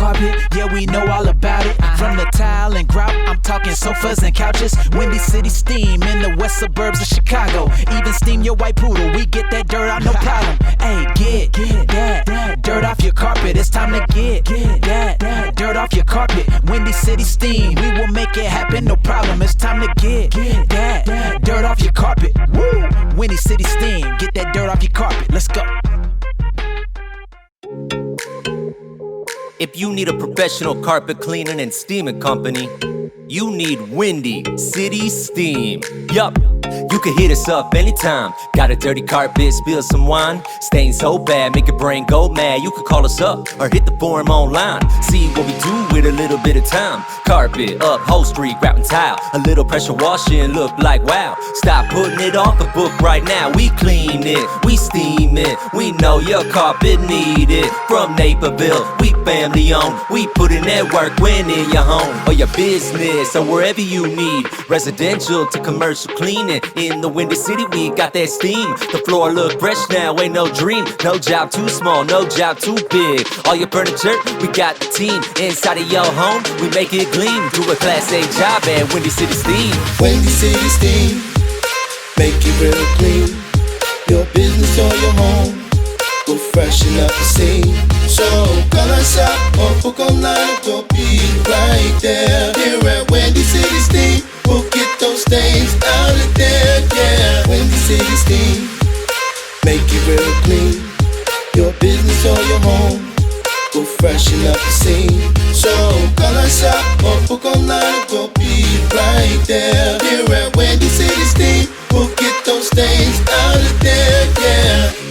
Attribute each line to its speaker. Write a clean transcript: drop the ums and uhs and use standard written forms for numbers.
Speaker 1: carpet, yeah, we know all about it. From the tile and grout, I'm talking sofas and couches. Windy City Steam in the west suburbs of Chicago. Even steam your white poodle, we get that dirt out, no problem. Hey, get that dirt off your carpet. It's time to get that dirt off your carpet. Windy City Steam, we will make it happen, no problem. It's time to get that dirt off your carpet. Woo! Windy City Steam, get that dirt off your carpet. Let's go.
Speaker 2: If you need a professional carpet cleaning and steaming company, you need Windy City Steam. Yup, you can hit us up anytime. Got a dirty carpet, spill some wine, stain so bad, make your brain go mad. You can call us up or hit the forum online. See what we do with a little bit of time. Carpet, upholstery, grabbing tile, a little pressure washing, look like wow. Stop putting it off the book right now. We clean it, we steam it, we know your carpet need it. From Naperville, we family owned, we put in that work when in your home or your business or wherever you need. Residential to commercial cleaning, in the Windy City we got that steam. The floor look fresh now, ain't no dream. No job too small, no job too big. All your furniture, we got the team. Inside of your home, we make it gleam. Do a Class A job at Windy City Steam.
Speaker 3: Windy City Steam, make it real clean. Your business or your home, we'll freshen up the scene. So call us up or book online, we'll be right there. Here at Windy City Steam, we'll get those stains out of there, yeah. Windy City Steam, make it real clean. Your business or your home, we'll freshen up the scene. So call us up or book online, we'll be right there. Here at Windy City Steam, we'll get those stains out of there, yeah.